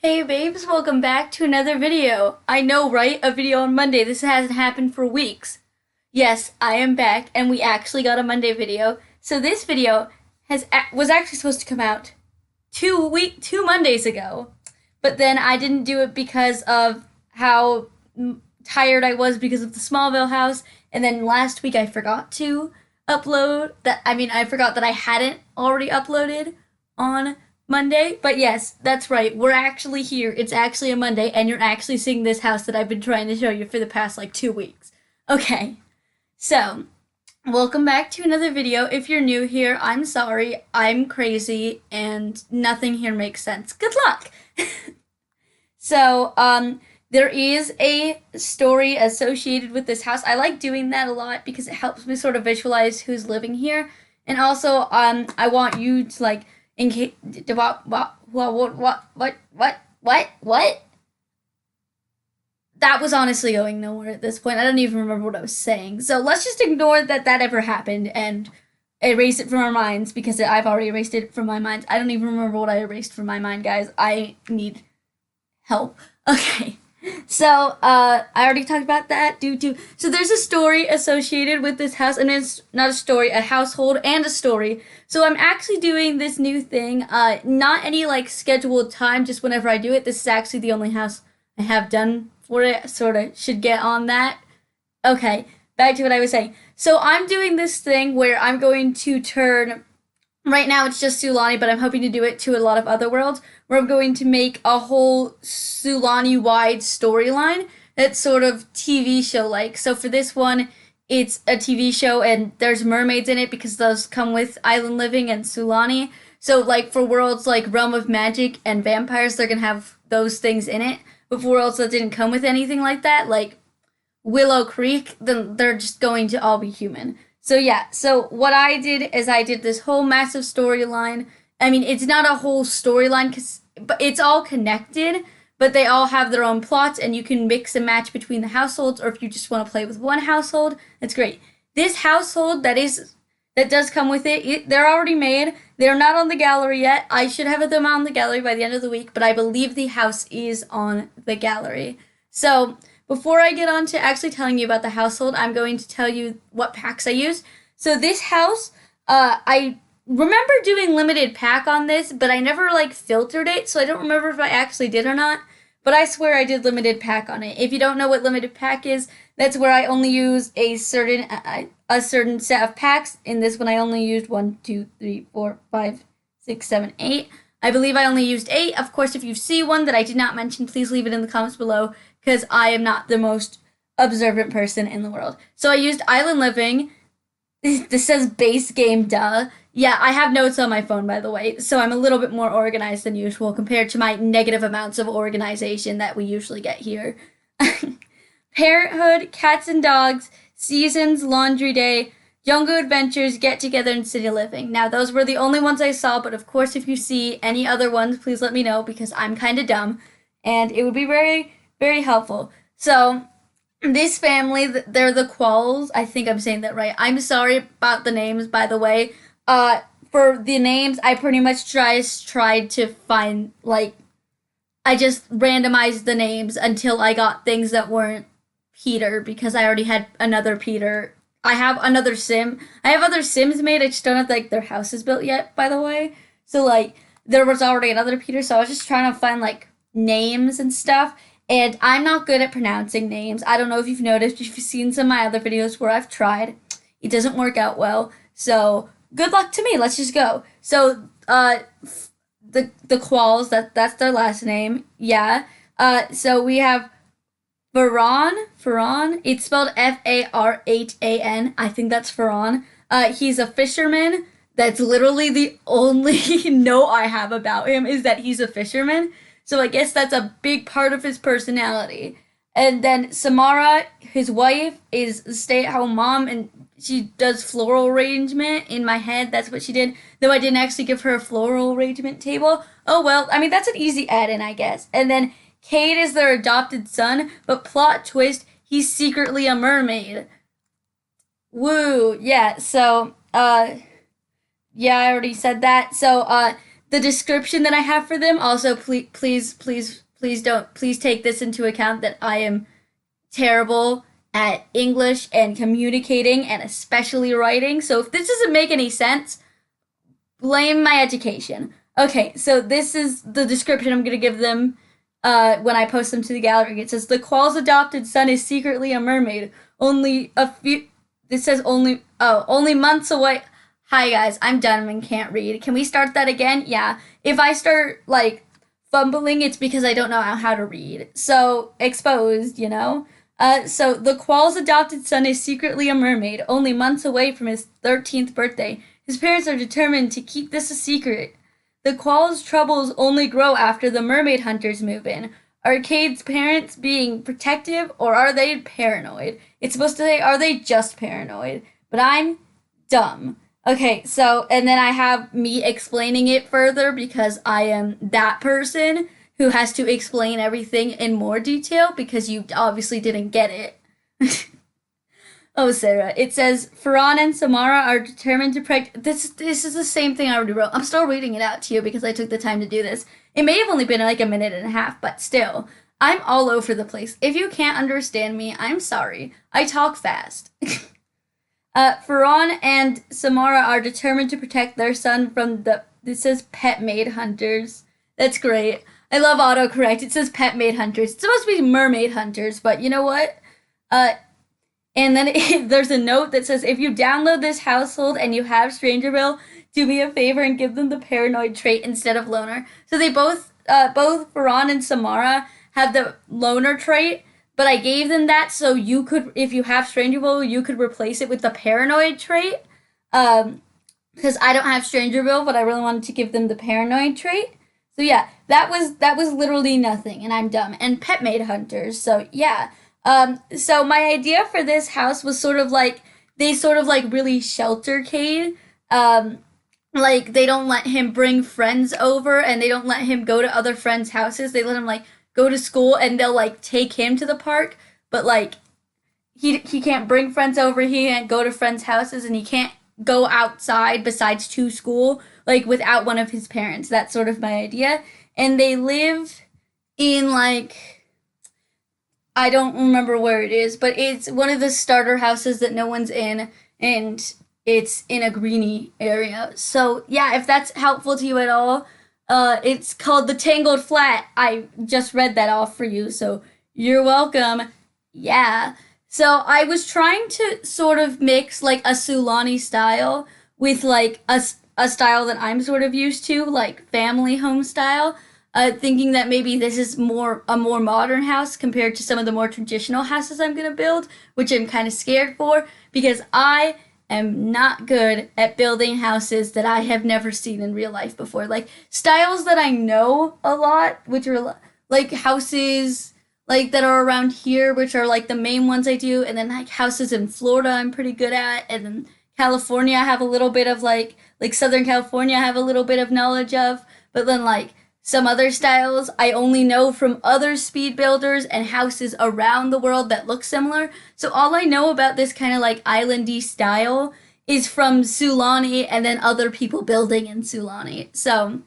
Hey babes, welcome back to another video. I know, right? A video on Monday. This hasn't happened for weeks. Yes, I am back and we actually got a Monday video. So this video was actually supposed to come out 2 Mondays ago. But then I didn't do it because of how tired I was because of the Smallville house, and then last week I forgot to upload that. I forgot that I hadn't already uploaded on Monday. But yes, that's right. We're actually here. It's actually a Monday, and you're actually seeing this house that I've been trying to show you for the past like 2 weeks. Okay, so welcome back to another video. If you're new here, I'm sorry. I'm crazy, and nothing here makes sense. Good luck. So, there is a story associated with this house. I like doing that a lot because it helps me sort of visualize who's living here. And also, I want you to like, in case, what? That was honestly going nowhere at this point. I don't even remember what I was saying. So let's just ignore that ever happened and erase it from our minds because I've already erased it from my mind. I don't even remember what I erased from my mind, guys. I need help. Okay. So, I already talked about that. So there's a story associated with this house, and it's not a story, a household and a story. So I'm actually doing this new thing, not any, like, scheduled time, just whenever I do it. This is actually the only house I have done for it, sorta should get on that. Okay, back to what I was saying. So I'm doing this thing where I'm going to turn. Right now it's just Sulani, but I'm hoping to do it to a lot of other worlds, where I'm going to make a whole Sulani-wide storyline that's sort of TV show-like. So for this one, it's a TV show, and there's mermaids in it because those come with Island Living and Sulani. So, like, for worlds like Realm of Magic and Vampires, they're gonna have those things in it. But for worlds that didn't come with anything like that, like Willow Creek, then they're just going to all be human. So yeah, so what I did is I did this whole massive storyline. I mean, it's not a whole storyline, but it's all connected, but they all have their own plots, and you can mix and match between the households, or if you just want to play with one household, that's great. This household that does come with they're already made. They're not on the gallery yet. I should have them on the gallery by the end of the week, but I believe the house is on the gallery. So before I get on to actually telling you about the household, I'm going to tell you what packs I used. So this house, I remember doing limited pack on this, but I never like filtered it, so I don't remember if I actually did or not. But I swear I did limited pack on it. If you don't know what limited pack is, that's where I only use a certain set of packs. In this one, I only used 1, 2, 3, 4, 5, 6, 7, 8. I believe I only used 8. Of course, if you see one that I did not mention, please leave it in the comments below, because I am not the most observant person in the world. So I used Island Living. This says base game, duh. Yeah, I have notes on my phone, by the way, so I'm a little bit more organized than usual compared to my negative amounts of organization that we usually get here. Parenthood, Cats and Dogs, Seasons, Laundry Day, Jungle Adventures, Get Together, and City Living. Now, those were the only ones I saw, but of course, if you see any other ones, please let me know, because I'm kind of dumb, and it would be very, very helpful. So, this family, they're the Qualls. I think I'm saying that right. I'm sorry about the names, by the way. For the names, I pretty much tried to find, like, I just randomized the names until I got things that weren't Peter, because I already had another Peter. I have another Sim. I have other Sims made, I just don't have, like, their houses built yet, by the way. So, like, there was already another Peter, so I was just trying to find, like, names and stuff. And I'm not good at pronouncing names. I don't know if you've noticed, if you've seen some of my other videos where I've tried. It doesn't work out well. So, good luck to me. Let's just go. So, the Qualls, that's their last name. Yeah. So we have Faran. It's spelled Farhan. I think that's Faran. He's a fisherman. That's literally the only note I have about him, is that he's a fisherman. So I guess that's a big part of his personality. And then Samara, his wife, is a stay-at-home mom, and she does floral arrangement. In my head, that's what she did. Though I didn't actually give her a floral arrangement table. Oh well, I mean, that's an easy add-in, I guess. And then Cade is their adopted son, but plot twist, he's secretly a mermaid. Woo, yeah, so, yeah, I already said that. So, the description that I have for them. Also, please take this into account that I am terrible at English and communicating and especially writing. So if this doesn't make any sense, blame my education. Okay, so this is the description I'm gonna give them when I post them to the gallery. It says the qual's adopted son is secretly a mermaid. Only a few. It says only months away. Hi guys, I'm done and can't read. Can we start that again? Yeah. If I start like fumbling, it's because I don't know how to read. So exposed, you know. So the qual's adopted son is secretly a mermaid, only months away from his 13th birthday. His parents are determined to keep this a secret. The qual's troubles only grow after the mermaid hunters move in. Are Cade's parents being protective or are they paranoid? It's supposed to say, are they just paranoid? But I'm dumb. Okay, so, and then I have me explaining it further because I am that person who has to explain everything in more detail because you obviously didn't get it. Oh, Sarah. It says Ferran and Samara are determined to protect. This is the same thing I already wrote. I'm still reading it out to you because I took the time to do this. It may have only been like a minute and a half, but still, I'm all over the place. If you can't understand me, I'm sorry. I talk fast. Ferran and Samara are determined to protect their son from the. This says pet maid hunters. That's great. I love autocorrect. It says pet maid hunters. It's supposed to be mermaid hunters, but you know what? And then there's a note that says, if you download this household and you have Strangerville, do me a favor and give them the paranoid trait instead of loner. So they both Ferran and Samara have the loner trait, but I gave them that so you could, if you have Strangerville, you could replace it with the paranoid trait. Because I don't have Strangerville, but I really wanted to give them the paranoid trait. So yeah, that was literally nothing, and I'm dumb. And pet maid hunters, so yeah. So my idea for this house was sort of like, they sort of like really shelter Cade. Like they don't let him bring friends over and they don't let him go to other friends' houses. They let him like go to school and they'll like take him to the park, but like he can't bring friends over, he can't go to friends' houses, and he can't go outside besides to school like without one of his parents. That's sort of my idea. And they live in like, I don't remember where it is, but it's one of the starter houses that no one's in, and it's in a greeny area. So yeah, if that's helpful to you at all, it's called the Tangled Flat. I just read that off for you, so you're welcome. Yeah. So I was trying to sort of mix like a Sulani style with like a style that I'm sort of used to, like family home style. Thinking that maybe this is a more modern house compared to some of the more traditional houses I'm gonna build, which I'm kind of scared for because I am not good at building houses that I have never seen in real life before. Like styles that I know a lot, which are like houses like that are around here, which are like the main ones I do, and then like houses in Florida I'm pretty good at, and then California I have a little bit of like Southern California I have a little bit of knowledge of, but then like some other styles I only know from other speed builders and houses around the world that look similar. So all I know about this kind of like islandy style is from Sulani and then other people building in Sulani. So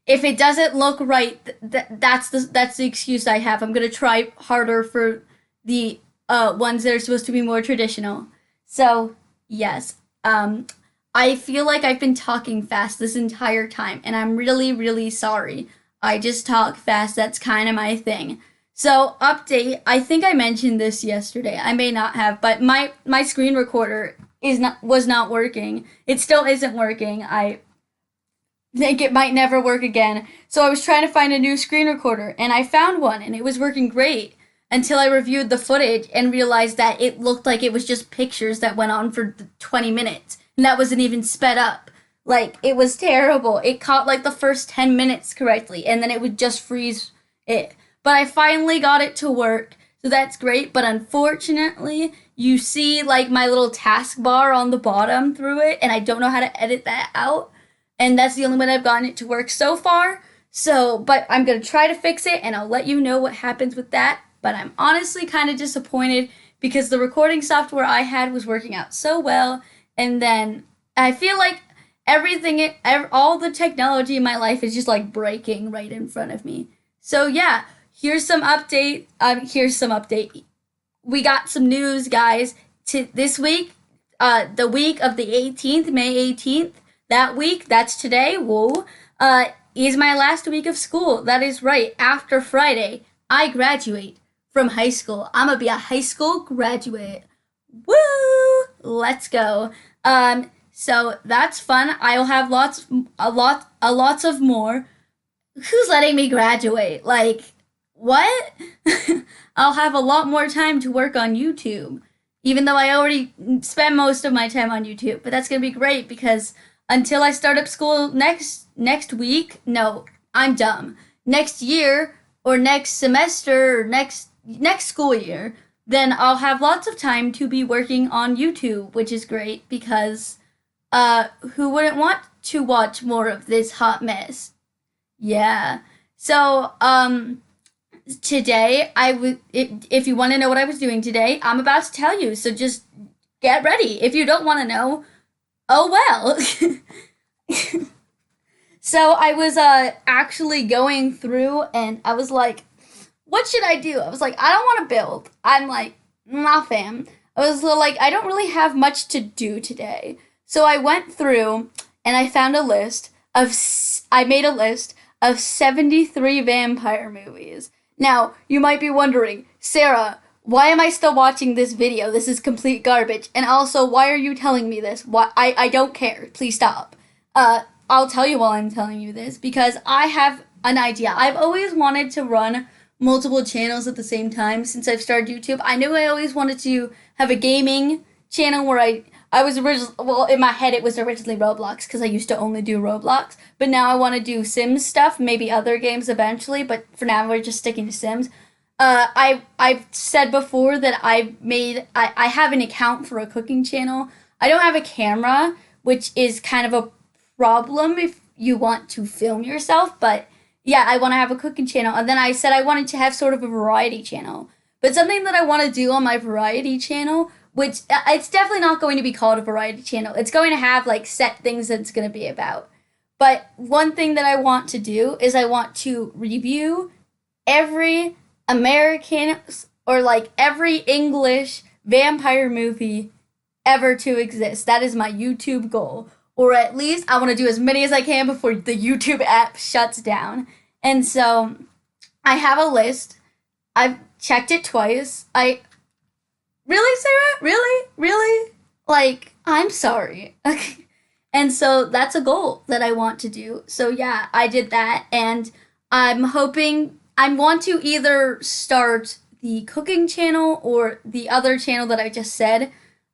if it doesn't look right, that's the excuse I have. I'm gonna try harder for the ones that are supposed to be more traditional. So yes, I feel like I've been talking fast this entire time, and I'm really, really sorry. I just talk fast. That's kind of my thing. So, update. I think I mentioned this yesterday. I may not have, but my screen recorder was not working. It still isn't working. I think it might never work again. So I was trying to find a new screen recorder, and I found one, and it was working great until I reviewed the footage and realized that it looked like it was just pictures that went on for 20 minutes. And that wasn't even sped up. Like, it was terrible. It caught like the first 10 minutes correctly, and then it would just freeze it. But I finally got it to work, so that's great. But unfortunately, you see like my little taskbar on the bottom through it, and I don't know how to edit that out. And that's the only way I've gotten it to work so far. So, but I'm going to try to fix it, and I'll let you know what happens with that. But I'm honestly kind of disappointed because the recording software I had was working out so well. And then I feel like all the technology in my life is just like breaking right in front of me. So yeah, here's some update. Here's some update. We got some news, guys. To this week, the week of the 18th, May 18th. That week, that's today. Whoa. Is my last week of school. That is right. After Friday, I graduate from high school. I'm gonna be a high school graduate. Woo! Let's go. So that's fun. I'll have lots of more. Who's letting me graduate? Like, what? I'll have a lot more time to work on YouTube, even though I already spend most of my time on YouTube. But that's gonna be great because until I start up school next week, no, I'm dumb. Next year or next semester or next school year, then I'll have lots of time to be working on YouTube, which is great because who wouldn't want to watch more of this hot mess? Yeah. So, today if you want to know what I was doing today, I'm about to tell you. So just get ready. If you don't want to know, oh well. So I was actually going through and I was like, what should I do? I was like, I don't want to build. I'm like, nah, fam. I was like, I don't really have much to do today. So I went through and I found I made a list of 73 vampire movies. Now, you might be wondering, Sarah, why am I still watching this video? This is complete garbage. And also, why are you telling me this? Why I don't care. Please stop. I'll tell you while I'm telling you this because I have an idea. I've always wanted to run multiple channels at the same time since I've started YouTube. I knew I always wanted to have a gaming channel where I was originally, well, in my head it was originally Roblox because I used to only do Roblox, but now I want to do Sims stuff, maybe other games eventually, but for now we're just sticking to Sims. I've said before that I have an account for a cooking channel. I don't have a camera, which is kind of a problem if you want to film yourself, but yeah, I want to have a cooking channel. And then I said I wanted to have sort of a variety channel. But something that I want to do on my variety channel, which it's definitely not going to be called a variety channel. It's going to have like set things that it's going to be about. But one thing that I want to do is I want to review every American or like every English vampire movie ever to exist. That is my YouTube goal. Or at least I want to do as many as I can before the YouTube app shuts down. And so I have a list. I've checked it twice. Really, Sarah? Really? Really? Like, I'm sorry. Okay. And so that's a goal that I want to do. So yeah, I did that. And I'm hoping I want to either start the cooking channel or the other channel that I just said.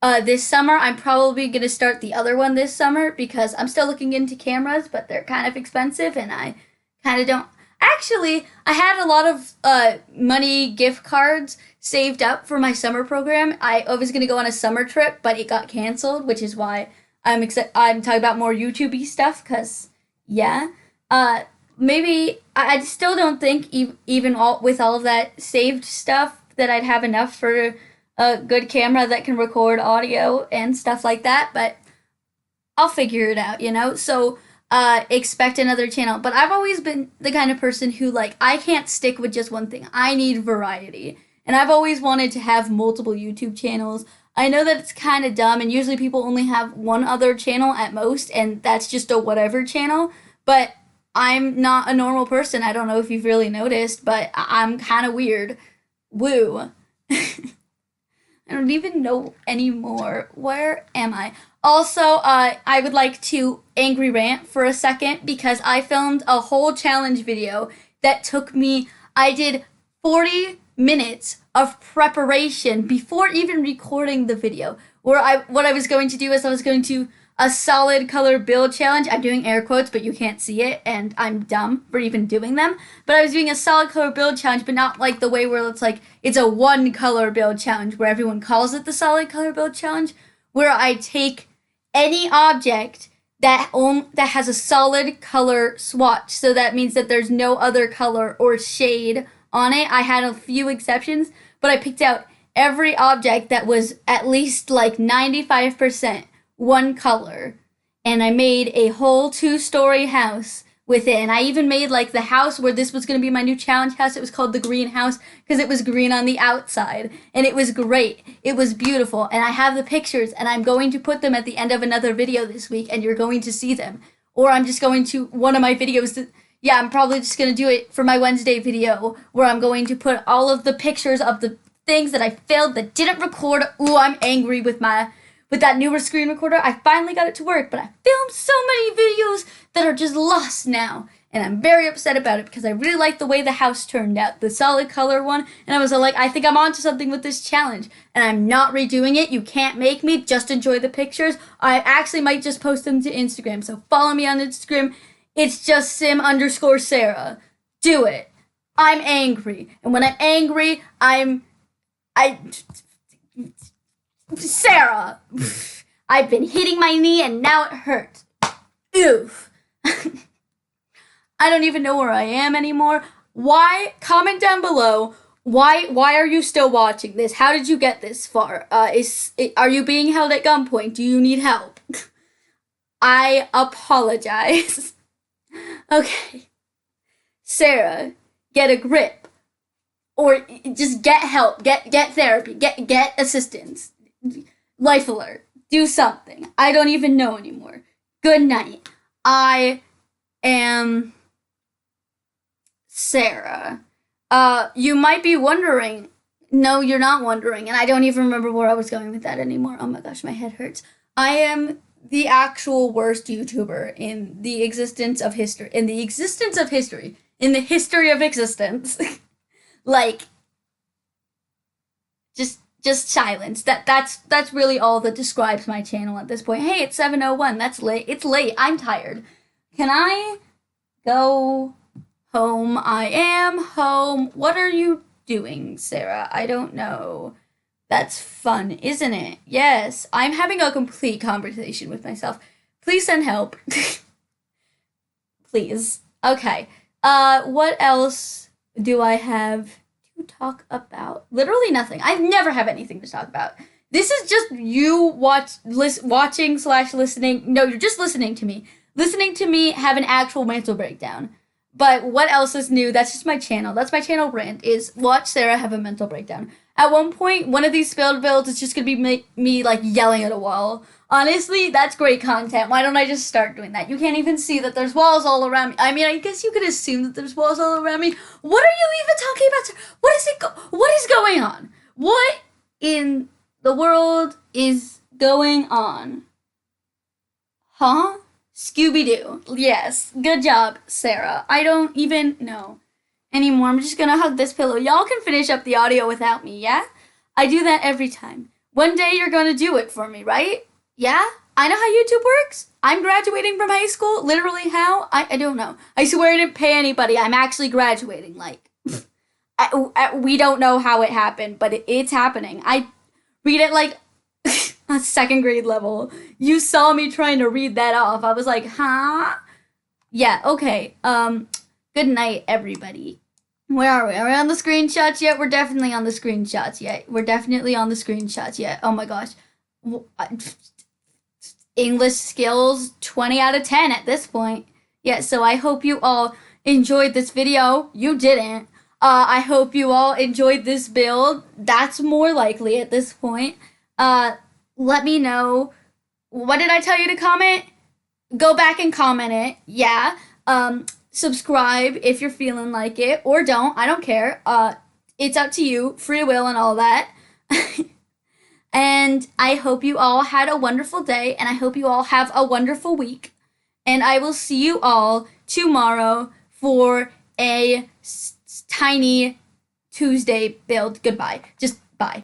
This summer, I'm probably going to start the other one this summer because I'm still looking into cameras, but they're kind of expensive and I kind of don't. Actually, I had a lot of money gift cards saved up for my summer program. I was going to go on a summer trip, but it got canceled, which is why I'm talking about more YouTube-y stuff because, yeah. Maybe, I still don't think even with all of that saved stuff that I'd have enough for a good camera that can record audio and stuff like that, but I'll figure it out, you know? So, expect another channel. But I've always been the kind of person who, like, I can't stick with just one thing. I need variety. And I've always wanted to have multiple YouTube channels. I know that it's kind of dumb, and usually people only have one other channel at most, and that's just a whatever channel. But I'm not a normal person. I don't know if you've really noticed, but I'm kind of weird. Woo. I don't even know anymore. Where am I? Also, I would like to angry rant for a second because I filmed a whole challenge video that took me, I did 40 minutes of preparation before even recording the video. What I was going to do is I was going to a solid color build challenge. I'm doing air quotes, but you can't see it, and I'm dumb for even doing them. But I was doing a solid color build challenge, but not like the way where it's like, it's a one color build challenge where everyone calls it the solid color build challenge, where I take any object that has a solid color swatch. So that means that there's no other color or shade on it. I had a few exceptions, but I picked out every object that was at least like 95% one color, and I made a whole 2-story house with it. And I even made like the house where this was going to be my new challenge house. It was called the greenhouse because it was green on the outside. And it was great. It was beautiful. And I have the pictures, and I'm going to put them at the end of another video this week, and you're going to see them. Or I'm just going to, one of my videos, yeah, I'm probably just going to do it for my Wednesday video where I'm going to put all of the pictures of the things that I failed that didn't record. Ooh, I'm angry with that newer screen recorder. I finally got it to work, but I filmed so many videos that are just lost now. And I'm very upset about it because I really like the way the house turned out, the solid color one. And I was like, I think I'm onto something with this challenge. And I'm not redoing it. You can't make me. Just enjoy the pictures. I actually might just post them to Instagram. So follow me on Instagram. It's just sim_Sarah. Do it. I'm angry. And when I'm angry, Sarah. I've been hitting my knee and now it hurts. Oof. I don't even know where I am anymore. Why? Comment down below. Why are you still watching this? How did you get this far? Are you being held at gunpoint? Do you need help? I apologize. Okay. Sarah, get a grip. Or just get help. Get therapy. Get assistance. Life alert. Do something. I don't even know anymore. Good night. I am Sarah. You might be wondering. No, you're not wondering. And I don't even remember where I was going with that anymore. Oh my gosh, my head hurts. I am the actual worst YouTuber in the existence of history. In the existence of history. In the history of existence. Like, just silence. That's really all that describes my channel at this point. Hey, it's 7:01. That's late. It's late. I'm tired. Can I go home? I am home. What are you doing, Sarah? I don't know. That's fun, isn't it? Yes. I'm having a complete conversation with myself. Please send help. Please. Okay. What else do I have to talk about? Literally nothing. I never have anything to talk about. This is just you watching/listening. No, you're just listening to me. Listening to me have an actual mental breakdown. But what else is new? That's just my channel. That's my channel brand, is watch Sarah have a mental breakdown. At one point, one of these failed builds is just going to be me like yelling at a wall. Honestly, that's great content. Why don't I just start doing that? You can't even see that there's walls all around me. I mean, I guess you could assume that there's walls all around me. What are you even talking about? What is going on? What in the world is going on? Huh? Scooby-Doo. Yes. Good job, Sarah. I don't even know anymore. I'm just gonna hug this pillow. Y'all can finish up the audio without me, yeah? I do that every time. One day you're gonna do it for me, right? Yeah? I know how YouTube works. I'm graduating from high school. Literally how? I don't know. I swear I didn't pay anybody. I'm actually graduating. Like, we don't know how it happened, but it's happening. I read it like a second grade level. You saw me trying to read that off. I was like, huh? Yeah, okay. Good night, everybody. Where are we? Are we on the screenshots yet? We're definitely on the screenshots yet. Oh my gosh. English skills 20 out of 10 at this point. Yeah, so I hope you all enjoyed this video. You didn't. I hope you all enjoyed this build. That's more likely at this point. Let me know. What did I tell you to comment? Go back and comment it. Yeah. Subscribe if you're feeling like it, or don't. I don't care. It's up to you. Free will and all that. And I hope you all had a wonderful day, and I hope you all have a wonderful week. And I will see you all tomorrow for a tiny Tuesday build. Goodbye. Just bye.